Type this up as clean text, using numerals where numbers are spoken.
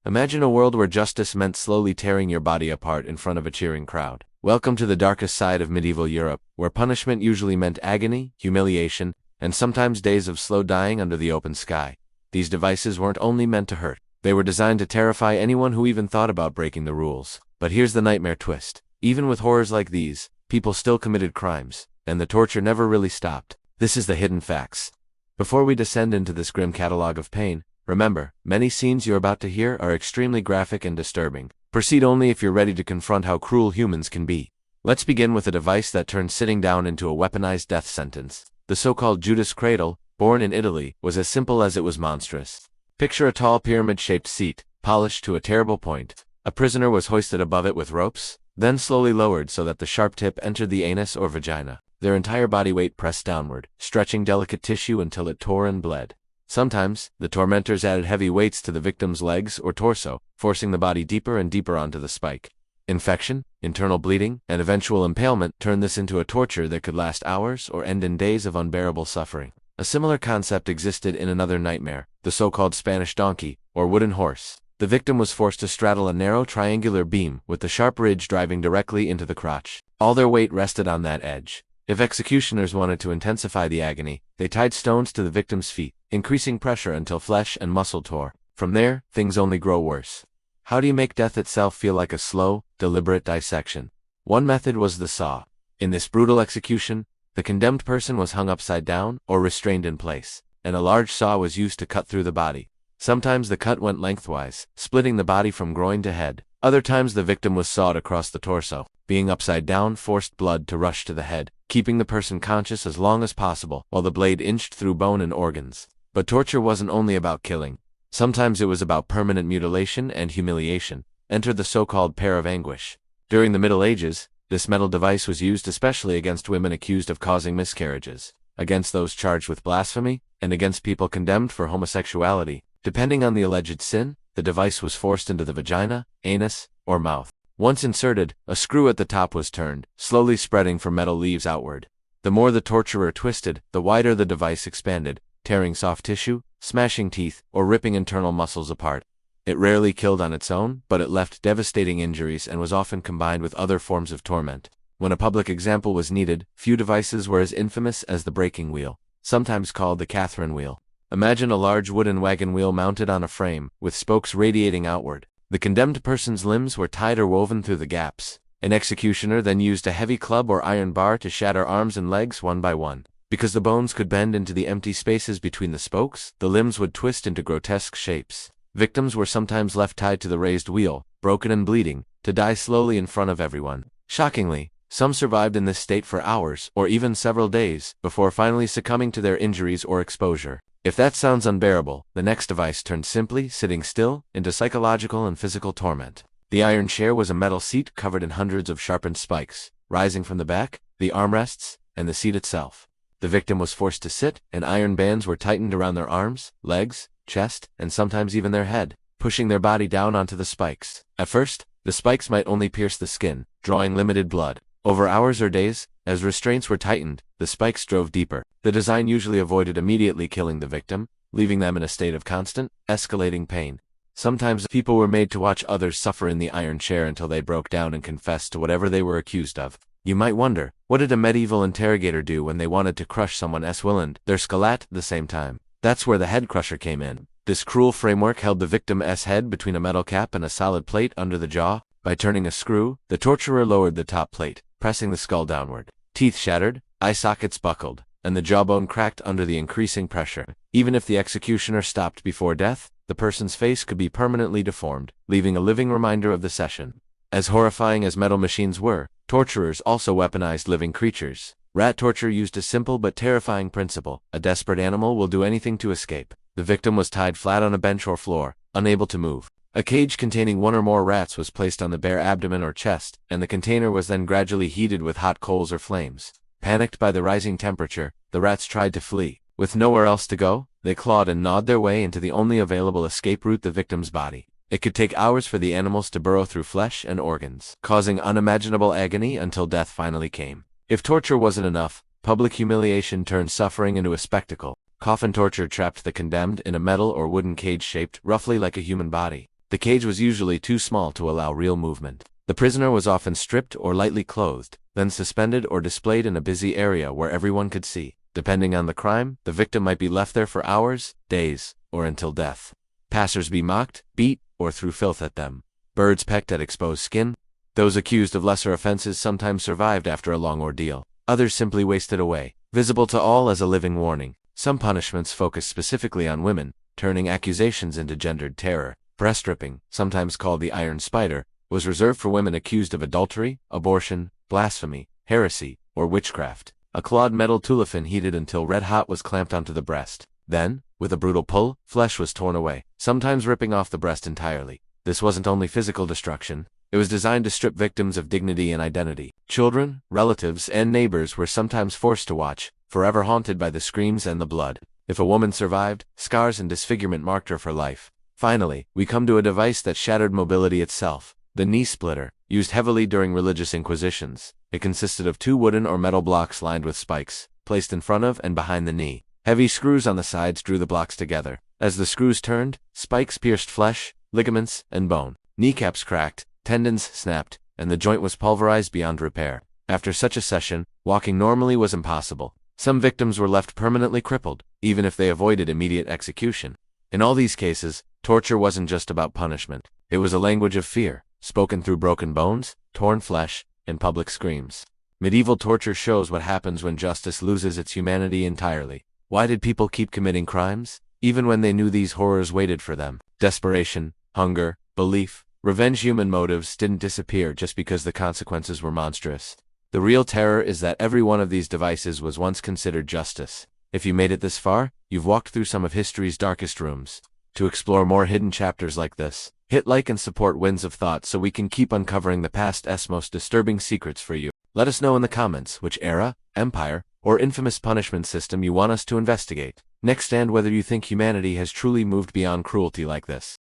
Imagine a world where justice meant slowly tearing your body apart in front of a cheering crowd. Welcome to the darkest side of medieval Europe, where punishment usually meant agony, humiliation, and sometimes days of slow dying under the open sky. These devices weren't only meant to hurt. They were designed to terrify anyone who even thought about breaking the rules. But here's the nightmare twist. Even with horrors like these, people still committed crimes, and the torture never really stopped. This is the hidden facts. Before we descend into this grim catalog of pain, remember, many scenes you're about to hear are extremely graphic and disturbing. Proceed only if you're ready to confront how cruel humans can be. Let's begin with a device that turned sitting down into a weaponized death sentence. The so-called Judas Cradle, born in Italy, was as simple as it was monstrous. Picture a tall pyramid-shaped seat, polished to a terrible point. A prisoner was hoisted above it with ropes, then slowly lowered so that the sharp tip entered the anus or vagina. Their entire body weight pressed downward, stretching delicate tissue until it tore and bled. Sometimes, the tormentors added heavy weights to the victim's legs or torso, forcing the body deeper and deeper onto the spike. Infection, internal bleeding, and eventual impalement turned this into a torture that could last hours or end in days of unbearable suffering. A similar concept existed in another nightmare, the so-called Spanish donkey, or wooden horse. The victim was forced to straddle a narrow triangular beam with the sharp ridge driving directly into the crotch. All their weight rested on that edge. If executioners wanted to intensify the agony, they tied stones to the victim's feet, increasing pressure until flesh and muscle tore. From there, things only grow worse. How do you make death itself feel like a slow, deliberate dissection? One method was the saw. In this brutal execution, the condemned person was hung upside down or restrained in place, and a large saw was used to cut through the body. Sometimes the cut went lengthwise, splitting the body from groin to head. Other times the victim was sawed across the torso. Being upside down forced blood to rush to the head, keeping the person conscious as long as possible while the blade inched through bone and organs. But torture wasn't only about killing. Sometimes it was about permanent mutilation and humiliation. Enter the so-called Pear of Anguish. During the Middle Ages, this metal device was used especially against women accused of causing miscarriages, against those charged with blasphemy, and against people condemned for homosexuality. Depending on the alleged sin, the device was forced into the vagina, anus, or mouth. Once inserted, a screw at the top was turned, slowly spreading from metal leaves outward. The more the torturer twisted, the wider the device expanded, tearing soft tissue, smashing teeth, or ripping internal muscles apart. It rarely killed on its own, but it left devastating injuries and was often combined with other forms of torment. When a public example was needed, few devices were as infamous as the breaking wheel, sometimes called the Catherine wheel. Imagine a large wooden wagon wheel mounted on a frame, with spokes radiating outward. The condemned person's limbs were tied or woven through the gaps. An executioner then used a heavy club or iron bar to shatter arms and legs one by one. Because the bones could bend into the empty spaces between the spokes, the limbs would twist into grotesque shapes. Victims were sometimes left tied to the raised wheel, broken and bleeding, to die slowly in front of everyone. Shockingly, some survived in this state for hours, or even several days, before finally succumbing to their injuries or exposure. If that sounds unbearable, the next device turned simply sitting still into psychological and physical torment. The iron chair was a metal seat covered in hundreds of sharpened spikes, rising from the back, the armrests, and the seat itself. The victim was forced to sit, and iron bands were tightened around their arms, legs, chest, and sometimes even their head, pushing their body down onto the spikes. At first, the spikes might only pierce the skin, drawing limited blood. Over hours or days, as restraints were tightened, the spikes drove deeper. The design usually avoided immediately killing the victim, leaving them in a state of constant, escalating pain. Sometimes people were made to watch others suffer in the iron chair until they broke down and confessed to whatever they were accused of. You might wonder, what did a medieval interrogator do when they wanted to crush someone's will and their skull at the same time? That's where the head crusher came in. This cruel framework held the victim's head between a metal cap and a solid plate under the jaw. By turning a screw, the torturer lowered the top plate, pressing the skull downward. Teeth shattered, eye sockets buckled, and the jawbone cracked under the increasing pressure. Even if the executioner stopped before death, the person's face could be permanently deformed, leaving a living reminder of the session. As horrifying as metal machines were, torturers also weaponized living creatures. Rat torture used a simple but terrifying principle. A desperate animal will do anything to escape. The victim was tied flat on a bench or floor, unable to move. A cage containing one or more rats was placed on the bare abdomen or chest, and the container was then gradually heated with hot coals or flames. Panicked by the rising temperature, the rats tried to flee. With nowhere else to go, they clawed and gnawed their way into the only available escape route, the victim's body. It could take hours for the animals to burrow through flesh and organs, causing unimaginable agony until death finally came. If torture wasn't enough, public humiliation turned suffering into a spectacle. Coffin torture trapped the condemned in a metal or wooden cage shaped roughly like a human body. The cage was usually too small to allow real movement. The prisoner was often stripped or lightly clothed, then suspended or displayed in a busy area where everyone could see. Depending on the crime, the victim might be left there for hours, days, or until death. Passers-by mocked, beat, or threw filth at them. Birds pecked at exposed skin. Those accused of lesser offenses sometimes survived after a long ordeal. Others simply wasted away, visible to all as a living warning. Some punishments focused specifically on women, turning accusations into gendered terror. Breast stripping, sometimes called the iron spider, was reserved for women accused of adultery, abortion, blasphemy, heresy, or witchcraft. A clawed metal tuliphin heated until red hot was clamped onto the breast. Then, with a brutal pull, flesh was torn away, sometimes ripping off the breast entirely. This wasn't only physical destruction. It was designed to strip victims of dignity and identity. Children, relatives, and neighbors were sometimes forced to watch, forever haunted by the screams and the blood. If a woman survived, scars and disfigurement marked her for life. Finally, we come to a device that shattered mobility itself. The knee splitter, used heavily during religious inquisitions. It consisted of 2 wooden or metal blocks lined with spikes, placed in front of and behind the knee. Heavy screws on the sides drew the blocks together. As the screws turned, spikes pierced flesh, ligaments, and bone. Kneecaps cracked, tendons snapped, and the joint was pulverized beyond repair. After such a session, walking normally was impossible. Some victims were left permanently crippled, even if they avoided immediate execution. In all these cases, torture wasn't just about punishment. It was a language of fear, spoken through broken bones, torn flesh, and public screams. Medieval torture shows what happens when justice loses its humanity entirely. Why did people keep committing crimes, even when they knew these horrors waited for them? Desperation, hunger, belief, revenge. Human motives didn't disappear just because the consequences were monstrous. The real terror is that every one of these devices was once considered justice. If you made it this far, you've walked through some of history's darkest rooms. To explore more hidden chapters like this, hit like and support Winds of Thought so we can keep uncovering the past's most disturbing secrets for you. Let us know in the comments which era, empire, or infamous punishment system you want us to investigate next, and whether you think humanity has truly moved beyond cruelty like this.